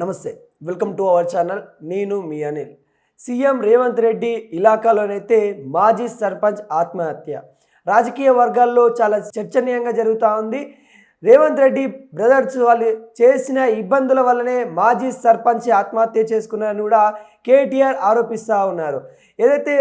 నమస్తే, welcome to our channel. నేను మీ Anil. CM Revanth Reddy ఇలాకాలోనైతే మాజీ సర్పంచ్ ఆత్మహత్య రాజకీయ వర్గాల్లో చాలా చర్చనీయంగా జరుగుతూ ఉంది. రేవంత్ రెడ్డి బ్రదర్స్ వాళ్ళు చేసిన ఇబ్బందుల వల్లనే మాజీ సర్పంచ్ ఆత్మహత్య చేసుకున్నారని కూడా కేటీఆర్ ఆరోపిస్తూ ఉన్నారు. ఏదైతే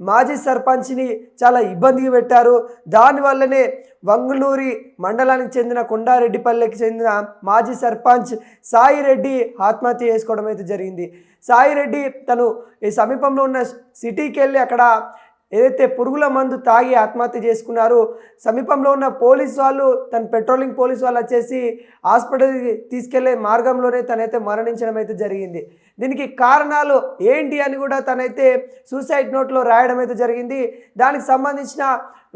మాజీ సర్పంచ్ని చాలా ఇబ్బందికి పెట్టారో దానివల్లనే వంగలూరి మండలానికి చెందిన కొండారెడ్డిపల్లెకి చెందిన మాజీ సర్పంచ్ సాయిరెడ్డి ఆత్మహత్య చేసుకోవడం అయితే జరిగింది. సాయిరెడ్డి తను ఈ సమీపంలో ఉన్న సిటీకి వెళ్ళి అక్కడ ఏదైతే పురుగుల మందు తాగి ఆత్మహత్య చేసుకున్నారో సమీపంలో ఉన్న పోలీసు వాళ్ళు పెట్రోలింగ్ పోలీసు వాళ్ళు వచ్చేసి హాస్పిటల్కి తీసుకెళ్లే మార్గంలోనే తనైతే మరణించడం అయితే జరిగింది. దీనికి కారణాలు ఏంటి అని కూడా తనైతే సూసైడ్ నోట్లో రాయడం అయితే జరిగింది. దానికి సంబంధించిన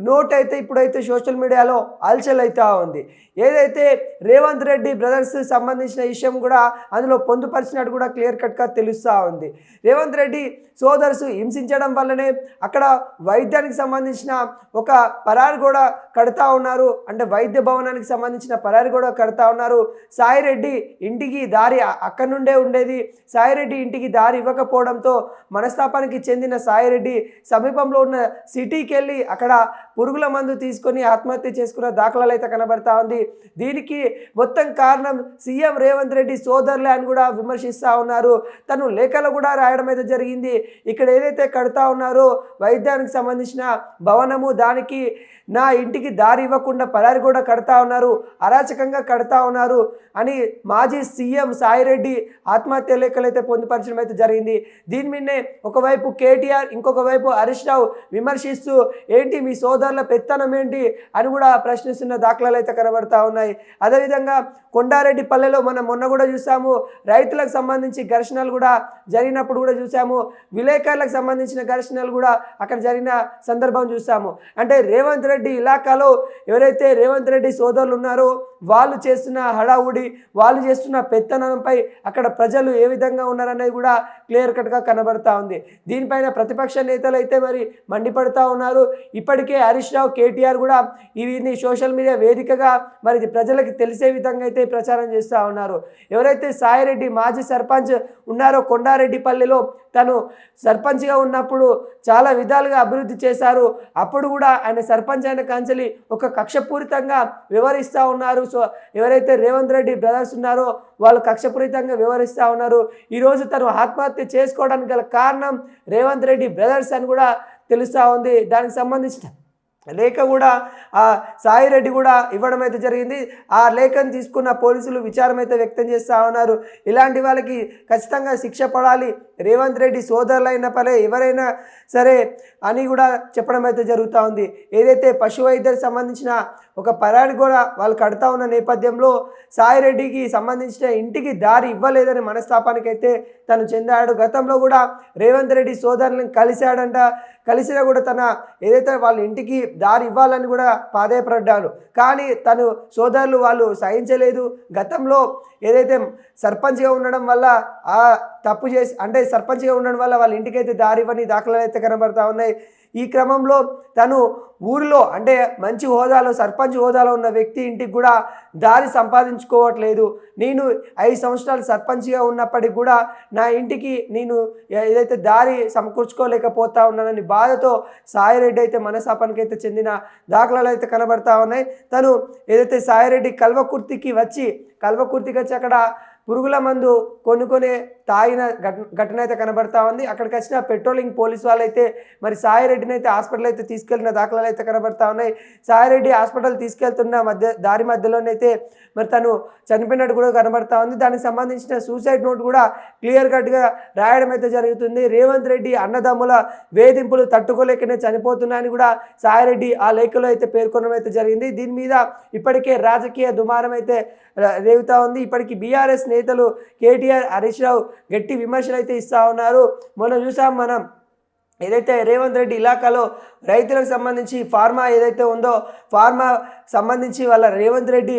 నోట్ అయితే ఇప్పుడైతే సోషల్ మీడియాలో హల్చల్ అవుతూ ఉంది. ఏదైతే రేవంత్ రెడ్డి బ్రదర్స్ సంబంధించిన విషయం కూడా అందులో పొందుపరిచినట్టు కూడా క్లియర్ కట్గా తెలుస్తూ ఉంది. రేవంత్ రెడ్డి సోదర్స్ హింసించడం వల్లనే అక్కడ వైద్యానికి సంబంధించిన ఒక పరారు కూడా కడతా ఉన్నారు. అంటే వైద్య భవనానికి సంబంధించిన పరారు కూడా కడతా ఉన్నారు. సాయిరెడ్డి ఇంటికి దారి అక్కడి నుండే ఉండేది. సాయిరెడ్డి ఇంటికి దారి ఇవ్వకపోవడంతో మనస్తాపానికి చెందిన సాయిరెడ్డి సమీపంలో ఉన్న సిటీకి వెళ్ళి అక్కడ పురుగుల మందు తీసుకొని ఆత్మహత్య చేసుకున్న దాఖలాలు అయితే కనబడతా ఉంది. దీనికి మొత్తం కారణం సీఎం రేవంత్ రెడ్డి సోదరులే అని కూడా విమర్శిస్తూ ఉన్నారు. తను లేఖలు కూడా రాయడం అయితే జరిగింది. ఇక్కడ ఏదైతే కడతా ఉన్నారో వైద్యానికి సంబంధించిన భవనము, దానికి నా ఇంటికి దారి ఇవ్వకుండా పరారి కూడా కడతా ఉన్నారు, అరాచకంగా కడతా ఉన్నారు అని మాజీ సీఎం సాయిరెడ్డి ఆత్మహత్య లేఖలు అయితే పొందుపరచడం అయితే జరిగింది. దీని మీదనే ఒకవైపు కేటీఆర్, ఇంకొక వైపు హరీష్ రావు విమర్శిస్తూ ఏంటి మీ సోదరుల పెత్తనం ఏంటి అని కూడా ప్రశ్నిస్తున్న దాఖలాలు అయితే కనబడతా ఉన్నాయి. అదేవిధంగా కొండారెడ్డిపల్లెలో మనం మొన్న కూడా చూసాము, రైతులకు సంబంధించి ఘర్షణలు కూడా జరిగినప్పుడు కూడా చూసాము, విలేకరులకు సంబంధించిన ఘర్షణలు కూడా అక్కడ జరిగిన సందర్భం చూసాము. అంటే రేవంత్ రెడ్డి ఇలాకాలో ఎవరైతే రేవంత్ రెడ్డి సోదరులు ఉన్నారో వాళ్ళు చేస్తున్న హడావుడి, వాళ్ళు చేస్తున్న పెత్తనంపై అక్కడ ప్రజలు ఏ విధంగా ఉన్నారనేది కూడా క్లియర్ కట్గా కనబడతా ఉంది. దీనిపైన ప్రతిపక్ష నేతలు అయితే మరి మండిపడతా ఉన్నారు. ఇప్పటికే హరీష్ రావు, కేటీఆర్ కూడా ఇవి సోషల్ మీడియా వేదికగా మరి ప్రజలకు తెలిసే విధంగా అయితే ప్రచారం చేస్తూ ఉన్నారు. ఎవరైతే సాయిరెడ్డి మాజీ సర్పంచ్ ఉన్నారో కొండారెడ్డిపల్లిలో తను సర్పంచ్గా ఉన్నప్పుడు చాలా విధాలుగా అభివృద్ధి చేశారు. అప్పుడు కూడా ఆయన సర్పంచ్ అయిన కాంచెలి ఒక కక్షపూరితంగా వివరిస్తూ ఉన్నారు. సో ఎవరైతే రేవంత్ రెడ్డి బ్రదర్స్ ఉన్నారో వాళ్ళు కక్షపూరితంగా వివరిస్తూ ఉన్నారు. ఈరోజు తను ఆత్మహత్య చేసుకోవడానికి గల కారణం రేవంత్ రెడ్డి బ్రదర్స్ అని కూడా తెలుస్తూ ఉంది. దానికి సంబంధించిన లేఖ కూడా సాయిరెడ్డి కూడా ఇవ్వడం అయితే జరిగింది. ఆ లేఖను తీసుకున్న పోలీసులు విచారం అయితే వ్యక్తం చేస్తూ ఉన్నారు. ఇలాంటి వాళ్ళకి ఖచ్చితంగా శిక్ష పడాలి, రేవంత్ రెడ్డి సోదరులైన పలే ఎవరైనా సరే అని కూడా చెప్పడం అయితే జరుగుతూ ఉంది. ఏదైతే పశు వైద్యానికి సంబంధించిన ఒక పరాడి కూడా వాళ్ళు కడతా ఉన్న నేపథ్యంలో సాయిరెడ్డికి సంబంధించిన ఇంటికి దారి ఇవ్వలేదని మనస్తాపానికి అయితే తను చెందాడు. గతంలో కూడా రేవంత్ రెడ్డి సోదరులను కలిశాడంట. కలిసినా కూడా తన ఏదైతే వాళ్ళ ఇంటికి దారి ఇవ్వాలని కూడా ప్రాధేయపడ్డాడు. కానీ తను సోదరులు వాళ్ళు సహించలేదు. గతంలో ఏదైతే సర్పంచ్గా ఉండడం వల్ల ఆ తప్పు చేసి, అంటే సర్పంచ్గా ఉండడం వల్ల వాళ్ళ ఇంటికైతే దారి ఇవ్వని దాఖలాలు అయితే కనబడతా ఉన్నాయి. ఈ క్రమంలో తను ఊరిలో అంటే మంచి హోదాలో సర్పంచ్ హోదాలో ఉన్న వ్యక్తి ఇంటికి కూడా దారి సంపాదించుకోవట్లేదు. నేను 5 సంవత్సరాలు సర్పంచ్గా ఉన్నప్పటికి కూడా నా ఇంటికి నేను ఏదైతే దారి సమకూర్చుకోలేకపోతా ఉన్నానని బాధతో సాయిరెడ్డి అయితే మనసాపానికి అయితే చెందిన దాఖలాలు అయితే కనబడతా ఉన్నాయి. తను ఏదైతే సాయిరెడ్డి కల్వకుర్తికి వచ్చి అక్కడ పురుగుల మందు కొనుక్కొని తాగిన ఘటన అయితే కనబడతా ఉంది. అక్కడికి వచ్చిన పెట్రోలింగ్ పోలీసు వాళ్ళు అయితే మరి సాయిరెడ్డిని అయితే హాస్పిటల్ అయితే తీసుకెళ్లిన దాఖలాలు అయితే కనబడతా ఉన్నాయి. సాయిరెడ్డి హాస్పిటల్ తీసుకెళ్తున్న దారి మధ్యలోనైతే మరి తను చనిపోయినట్టు కూడా కనబడతా ఉంది. దానికి సంబంధించిన సూసైడ్ నోట్ కూడా క్లియర్ కట్గా రాయడం అయితే జరుగుతుంది. రేవంత్ రెడ్డి అన్నదమ్ముల వేధింపులు తట్టుకోలేకనే చనిపోతున్నాయని కూడా సాయిరెడ్డి ఆ లేఖలో అయితే పేర్కొనడం అయితే జరిగింది. దీని మీద ఇప్పటికే రాజకీయ దుమారం అయితే రేగుతూ ఉంది. ఇప్పటికీ బీఆర్ఎస్ నేతలు కేటీఆర్, హరీష్ రావు గట్టి విమర్శలు అయితే ఇస్తూ ఉన్నారు. మొన్న చూసాం మనం ఏదైతే రేవంత్ రెడ్డి ఇలాకాలో రైతులకు సంబంధించి ఫార్మా ఏదైతే ఉందో ఫార్మా సంబంధించి వాళ్ళ రేవంత్ రెడ్డి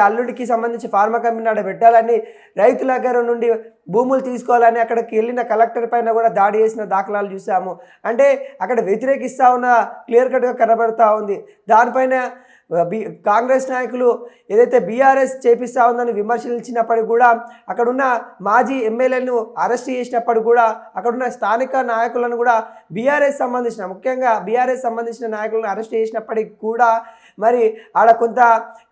అల్లుడికి సంబంధించి ఫార్మా కంపెనీ ఆడ పెట్టాలని రైతుల దగ్గర నుండి భూములు తీసుకోవాలని అక్కడికి వెళ్ళిన కలెక్టర్ పైన కూడా దాడి చేసిన దాఖలాలు చూసాము. అంటే అక్కడ వ్యతిరేకిస్తూ ఉన్న క్లియర్ కట్గా కనబడతా ఉంది. దానిపైన కాంగ్రెస్ నాయకులు ఏదైతే బీఆర్ఎస్ చేపిస్తూ ఉందని విమర్శించినప్పటికీ కూడా అక్కడున్న మాజీ ఎమ్మెల్యేలను అరెస్ట్ చేసినప్పటికీ కూడా అక్కడున్న స్థానిక నాయకులను కూడా ముఖ్యంగా బీఆర్ఎస్ సంబంధించిన నాయకులను అరెస్ట్ చేసినప్పటికీ కూడా మరి ఆడ కొంత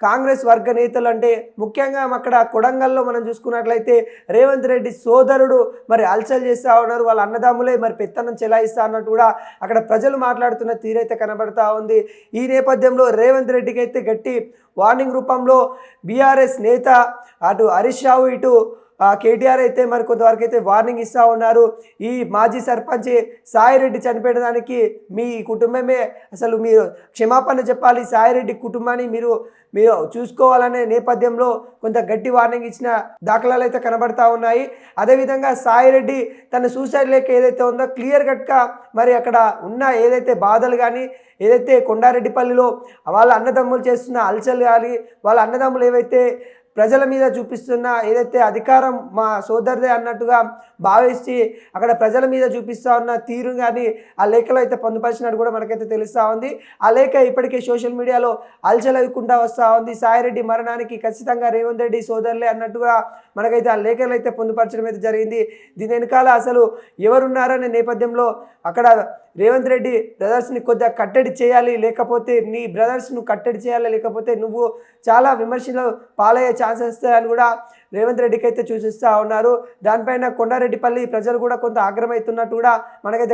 కాంగ్రెస్ వర్గ నేతలు అంటే ముఖ్యంగా అక్కడ కొడంగల్లో మనం చూసుకున్నట్లయితే రేవంత్ రెడ్డి సోదరుడు మరి అల్చల్ చేస్తూ ఉన్నారు, వాళ్ళ అన్నదమ్ములే మరి పెత్తనం చెలాయిస్తా అన్నట్టు కూడా అక్కడ ప్రజలు మాట్లాడుతున్న తీరైతే కనబడతా ఉంది. ఈ నేపథ్యంలో రేవంత్ రెడ్డికి అయితే గట్టి వార్నింగ్ రూపంలో బీఆర్ఎస్ నేత అటు హరీష్ రావు ఇటు కేటీఆర్ అయితే మరి కొంతవరకు అయితే వార్నింగ్ ఇస్తూ ఉన్నారు. ఈ మాజీ సర్పంచ్ సాయిరెడ్డి చనిపోయడానికి మీ కుటుంబమే అసలు మీరు క్షమాపణ చెప్పాలి, సాయిరెడ్డి కుటుంబాన్ని మీరు చూసుకోవాలనే నేపథ్యంలో కొంత గట్టి వార్నింగ్ ఇచ్చిన దాఖలాలు అయితే కనబడతా ఉన్నాయి. అదేవిధంగా సాయిరెడ్డి తన సూసైడ్ లేఖ ఏదైతే ఉందో క్లియర్ కట్గా మరి అక్కడ ఉన్న ఏదైతే బాధలు కానీ ఏదైతే కొండారెడ్డిపల్లిలో వాళ్ళ అన్నదమ్ములు చేస్తున్న అల్చల్ కానీ వాళ్ళ అన్నదమ్ములు ఏవైతే ప్రజల మీద చూపిస్తున్న ఏదైతే అధికారం మా సోదరుదే అన్నట్టుగా భావించి అక్కడ ప్రజల మీద చూపిస్తూ ఉన్న తీరు కానీ ఆ లేఖలో అయితే పొందుపరిచినట్టు కూడా మనకైతే తెలుస్తూ ఉంది. ఆ లేఖ ఇప్పటికే సోషల్ మీడియాలో అల్చలవుకుంటూ వస్తూ ఉంది. సాయిరెడ్డి మరణానికి ఖచ్చితంగా రేవంత్ రెడ్డి సోదరులే అన్నట్టుగా మనకైతే ఆ లేఖలు అయితే పొందుపరచడం అయితే జరిగింది. దీని వెనకాల అసలు ఎవరున్నారనే నేపథ్యంలో అక్కడ రేవంత్ రెడ్డి బ్రదర్స్ని కొద్దిగా కట్టడి చేయాలి, లేకపోతే నీ బ్రదర్స్ను కట్టడి చేయాలి, లేకపోతే నువ్వు చాలా విమర్శలు పాలయ్యే ఛాన్సెస్ వస్తాయని కూడా రేవంత్ రెడ్డికి అయితే సూచిస్తూ ఉన్నారు. దానిపైన కొండారెడ్డిపల్లి ప్రజలు కూడా కొంత ఆగ్రహమవుతున్నట్టు కూడా మనకైతే